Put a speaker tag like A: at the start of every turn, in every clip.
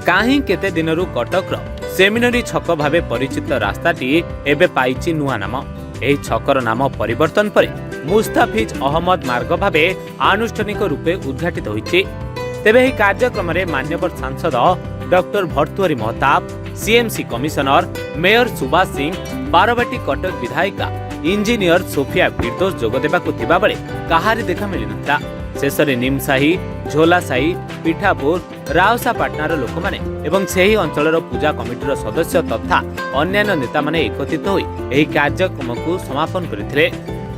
A: काहीं केते दिनरू कटकर सेमिनरी छक भावे परिचित रास्ताटी एबे पाइछि नुआ नाम। एही छकर नाम परिवर्तन पर मुस्ताफिज अहमद मार्ग भावे आनुष्ठानिक रूपे उद्घाटित होइछि। तेबे एही कार्यक्रम रे मान्यवर सांसद doctor Bhartruhari Mahtab, CMC commissioner, mayor Subhash Singh, Barabati Cuttack विधायिका इंजीनियर सोफिया फिरदोस जोग देबाकु थिबा बेले काहारी देखा मिली नथिला। शेषरे निमसाही, झोलासाही, पिठापुर, रावसापाटनार लोक माने एवं सेही अंचलर पूजा कमिटीर सदस्य तथा अन्यान्य नेता माने एकत्रित होई एही कार्यक्रम को समापन करथिले।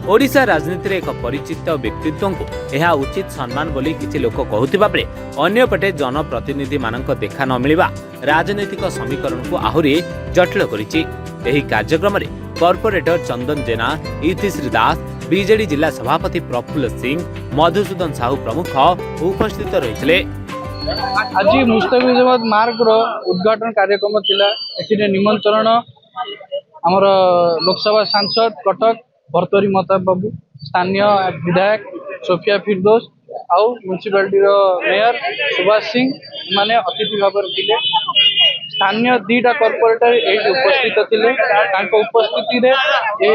A: ओडिशा राजनीति रे एक परिचित व्यक्तित्व को यह उचित सम्मान बोली किछि लोक कहउथिबा बेले अन्यपटे जनप्रतिनिधि मानक देखा न मिलिबा राजनैतिक समीकरण को आहुरी जटिल करिछि। एही कार्यक्रम रे कॉर्पोरेटर चंदन जेना, इतिश्री दास, बीजेडी जिला सभापति प्रफुल्ल सिंह, मधुसूदन साहू प्रमुख उपस्थित रहिथिले।
B: आज मुस्ताफिज अहमद मार्ग रो उद्घाटन कार्यक्रम थिला। एथिरे निमंत्रण हमर लोकसभा सांसद कटक भर्तृहरि महताब बाबू, स्थानीय विधायक सोफिया फिरदोस आउ म्युनिसिपालिटी रो मेयर सुभाष सिंह माने अतिथि भाव थिले। स्थानीय दीटा कॉर्पोरेटर एही उपस्थित थिले। तांको उपस्थिति रे ए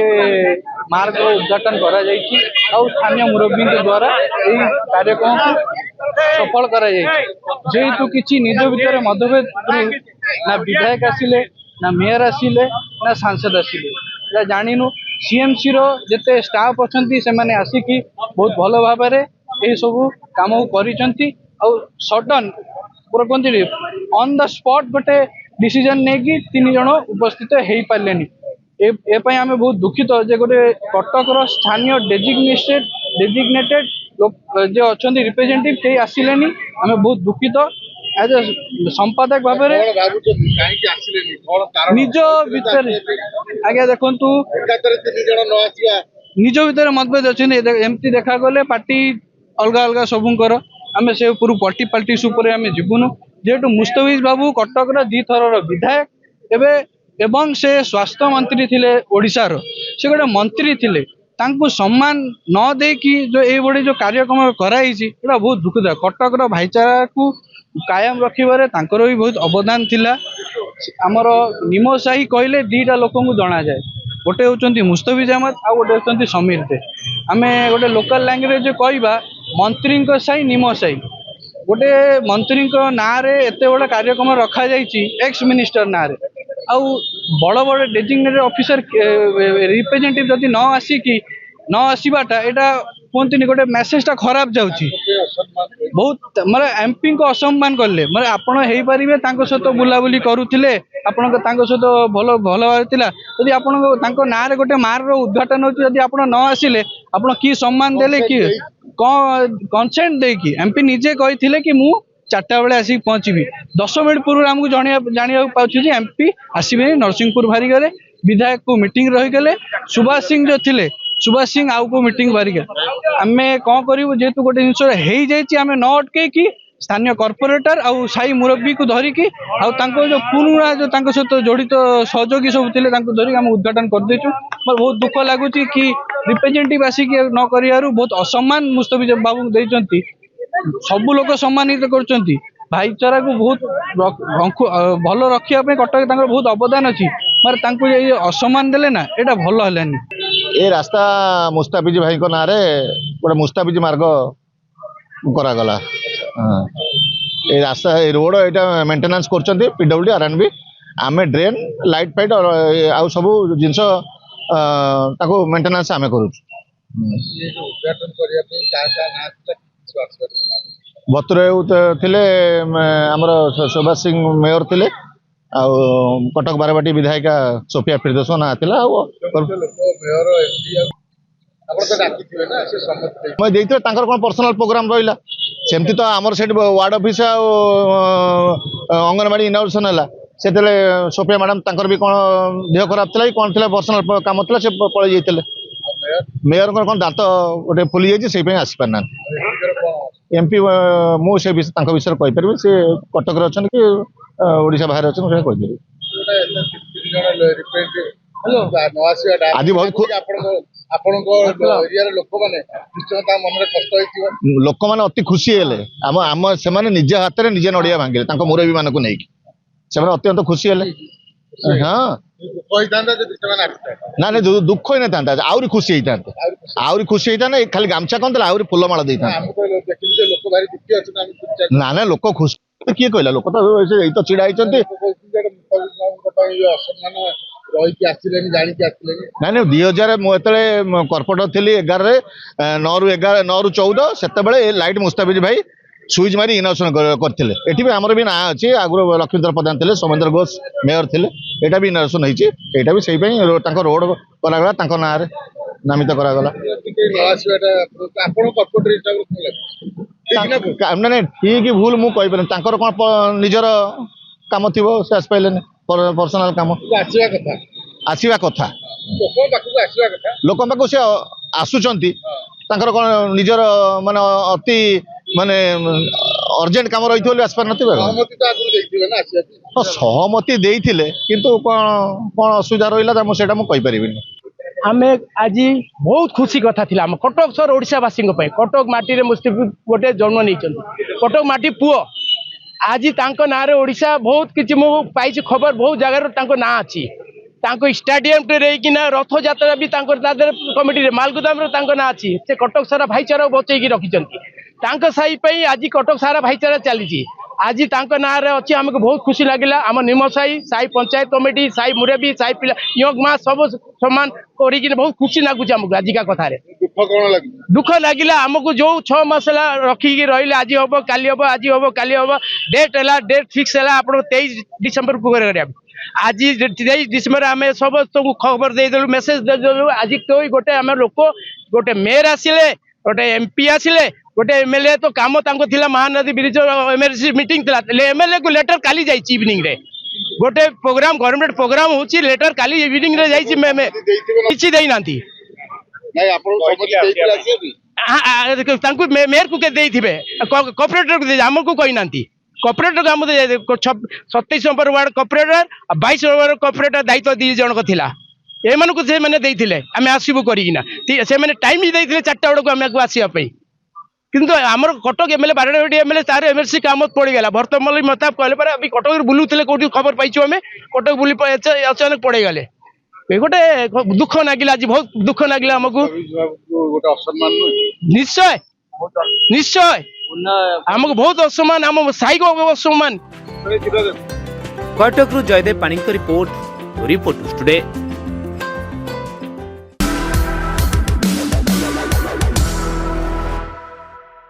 B: मार्ग उद्घाटन करा जायछि आउ स्थानीय मुरब्बी के द्वारा एही कार्यक्रम को सफल करा जायछि। जेहेतु किछि निज भितर मतभेद ना विधायक आसिले, ना मेयर आसिले, ना सांसद आसिले, जानिनु सीएमसी रो जेते स्टाफ अछंती से माने आसिकी बहुत भलो भाबरे ए सब काम करिसंती आउ सडन पूरा कोंती ऑन द स्पॉट गोटे डिसीजन ने कि तीन जण उपस्थित हेई पालेनी। ए पई हमें बहुत दुखित जे गोटे कटक रो स्थानीय डेजिग्नेटेड लोक जे अछंती रिप्रेजेंटेटिव के आसिलेनी। हमें बहुत दुखित एज ए संपादक भाबरे निज भीतर आगे देखंतु निज भीतर मतभेद अच्छे एमती देखा गले पार्टी अलग अलग सबुंकर आम से पार्टी पॉलिटिक्स आम जीवुनु। जेहेतु मुस्ताफिज बाबू कटक दी थर विधायक एवं से स्वास्थ्य मंत्री थिले ओडिशार, से गोटे मंत्री थिले, तांको सम्मान न देकी जो ए बड़ी जो कार्यक्रम कराई बहुत दुखदायक। कटक भाईचारा को कायम रखिबारे तांकर भी बहुत अवदान थिला। आमर निमसाही कहले दीटा लोक जना जाए, गोटे होचंती मुस्ताफिज अहमद आ गोटे होचंती समीर दे। आमे गोटे लोकल लैंग्वेज कहबा मंत्री साही निमसाही। गोटे मंत्री ना रे एते बड़ा कार्यक्रम रखा जाइछि एक्स मिनिस्टर ना रे आउ बड़ बड़ डेजिग्नेटेड ऑफिसर रिप्रेजेंटेटिव जदि न आसिकी न आसीबाटा एटा कहते गोटे मेसेजटा खराब जाउछि। बहुत माने एमपी को असम्मान कले माने आपण हेई परिबे तांको सहित बुलाबुली करूथिले, आपण तांको सहित भलो भलो थिला। यदि आपण तांको ना रे गोटे मार रो उद्घाटन होछि, यदि आपण न आसिले आपण की सम्मान देले कि कंसेंट दे कि एमपी निजे कहिथिले कि मु 4टा बेले आसी पहुंचीबी। 10 मिनिट पूर्व हमको जानिया पाउछु जे एमपी आसीबे नरसिंहपुर भारीगले विधायक को मीटिंग रही गले। सुभाष सिंह जो थिले, सुभाष सिंह आउ को मीटिंग भारिगा आमे कौन करू जेहेतु गोटे जिनस हो जाइए आम न अटके कि स्थानीय कॉर्पोरेटर आउ साई मुरब्बी को धरिकी आउ जो पुराणा जो सहित जड़ित सहयोगी सब थे धरिक आम उद्घाटन कर देचु। बहुत दुख लगुच कि रिप्रेजेंटेटिव आसिक न कर बहुत असम्मान मुस्ताफिज बाबू देइचंती। सबु लोक सम्मानित करचंती। भाईचारा को बहुत भल रखिया कटक बहुत अवदान अच्छी मार तांको ये असम्मान देले ना एटा भल हलानी।
C: ए रास्ता मुस्ताफिज भाई को नारे गोटे मुस्ताफिज मार्ग करागला। ए रास्ता ए रोड एटा मेंटेनेंस करचंती पीडब्ल्यूडी आरएनबी। आमे ड्रेन लाइट फाइट और आउ सब जिनस ताको मेंटेनेंस आमे करू। बतुरे थिले हमर सुभाष सिंह मेयर थिले आउ कटक बारवाटी विधायिका सोफिया फिरदोस ना थिला कौन पर्सनल प्रोग्राम रहा सेमती तो आमर से वार्ड ऑफिस अंगनवाड़ी इनाग्रेशन है से सोफिया मैडम भी कौन देह खराब थी कौन थी पर्सनल कम थी से पलि जाते मेयर कौन दांत गोटे फुली जाइए आसीपारना एमपी मुझे विषय कहीपर सी कटक अच्छा कि ओडिशा बाहर अच्छा कहीदेवी। ଆଜି ବହୁତ ଲୋକମାନେ ଅତି ଖୁସି ହେଲେ ଆମ ସେମାନେ ନିଜ ହାତରେ ନିଜେ ନଡିଆ ଭାଙ୍ଗିଲେ ତାଙ୍କ ମୁରବୀ ମାନଙ୍କୁ ନେଇକି ସେମାନେ ଅତ୍ୟନ୍ତ ଖୁସି ହେଲେ ହଁ ନା ନା ଦୁଃଖ ହେଇନଥାନ୍ତା ଆହୁରି ଖୁସି ହେଇଥାନ୍ତେ ଖାଲି ଗାମଛା କଣ ଦେଲା ଆହୁରି ଫୁଲମାଳ ଦେଇଥାନ୍ତେ ନା ନା ଲୋକ ଖୁସି କିଏ କହିଲା ଲୋକ ତ ଏଇ ତ ଛିଡା ହେଇଛନ୍ତି ନାଇଁ ନାଇଁ 2000 ମୁଁ ଯେତେବେଳେ କର୍ପୋରେଟର ଥିଲି 11ରେ 9ରୁ 14 ସେତେବେଳେ ଲାଇଟ୍ ମୁସ୍ତାଫିଜ ଭାଇ ସୁଇଚ୍ ମାରି ଇନୋଭେସନ କରିଥିଲେ ଏଠି ବି ଆମର ବି ନାଁ ଅଛି ଆଗରୁ ଲକ୍ଷ୍ମୀଧର ପ୍ରଧାନ ଥିଲେ ସୌମେନ୍ଦ୍ର ଘୋଷ ମେୟର ଥିଲେ ଏଇଟା ବି ଇନୋଭେସନ ହେଇଛି ଏଇଟା ବି ସେଇ ପାଇଁ ତାଙ୍କ ରୋଡ କରାଗଲା ତାଙ୍କ ନାଁରେ ନାମିତ କରାଗଲା ମାନେ ଠିକ ଭୁଲ ମୁଁ କହିପାରିନି ତାଙ୍କର କଣ ନିଜର କାମ ଥିବ ସେ ଆସିପାରିଲେନି ପର୍ସନାଲ କାମ ଆସିବା କଥା ଲୋକଙ୍କ ପାଖକୁ ସେ ଆସୁଛନ୍ତି ତାଙ୍କର କଣ ନିଜର ମାନେ ଅତି ମାନେ ଅର୍ଜେଣ୍ଟ କାମ ରହିଥିବ ବୋଲି ଆସିପାରିନଥିବେ ସହମତି ଦେଇଥିଲେ କିନ୍ତୁ କଣ ଅସୁବିଧା ରହିଲା ସେଇଟା ମୁଁ କହିପାରିବିନି
D: आमे आज बहुत खुशी कथा थिला हम कटक सर ओडिशावासी कटक माटी मुस्ताफिज गोटे जन्म नहीं कटक माटी पुओ आज तांको ना रे ओडिशा बहुत किछि मु पाइछि खबर बहुत जगह ना अच्छी स्टाडियम रहीकिना रथ यात्रा भी कमिटी मालगुदाम ना अच्छी से कटक सारा भाईचारा बचेकी रखिंट साई आज कटक सारा भाईचारा चली आज ना अच्छी आमको बहुत खुशी लगिला आम निम साई पंचायत कमिटी साई मुरबी साई पिला यंग माँ सब सम्मान कर बहुत खुशी लगुच आमको आजिका कथा दुख लगिला आमको जो 6 मास रखिकी रही आज हम काली हम आज हम काली हम डेट फिक्स है आप 23 डिसेम्बर को आज 23 डिसेम्बर आम सब खबर देदेलु मेसेज देदेलु आज कोई गोटे आम लोक गोटे मेयर आसिले गोटे एमपी आसिले गोटे एमएलए तो काम थिला महानदी ब्रिज एमएलसी मीटिंग थिला एमएलए को लेटर काली जाई इवनिंग रे गोटे प्रोग्राम गवर्नमेंट प्रोग्राम होची लेटर काली इवनिंग रे जाई किछि देई नांती
C: नहीं आपण समझ देइला से भी
D: तांकु मेयर को के देइथिबे कॉर्पोरेटर को दे हमको कहि नांती कॉर्पोरेटर को हम 27 number ward corporator 22 number corporator दायित्व 2 जन को थिला एमान को से माने देइथिले हमें आसीबो करिकिना से माने टाइम ही देइथिले 4टा बड को हमें को आसीया पई किंतु आमर कटक एमएलए बारडे एमएलए तार एमएलसी काम पड़गला भर्तमल मताब कहले पर अभी कटक बुलूले कौटी खबर पाइछु हमें कटक बुली अचानक पड़े गले गोटे दुख नागिला आज बहुत दुख नागिला हमको निश्चय निश्चय हमको बहुत असम्मान आम साई को असम्मान
A: कटक जयदेव पाणी रिपोर्ट टुडे।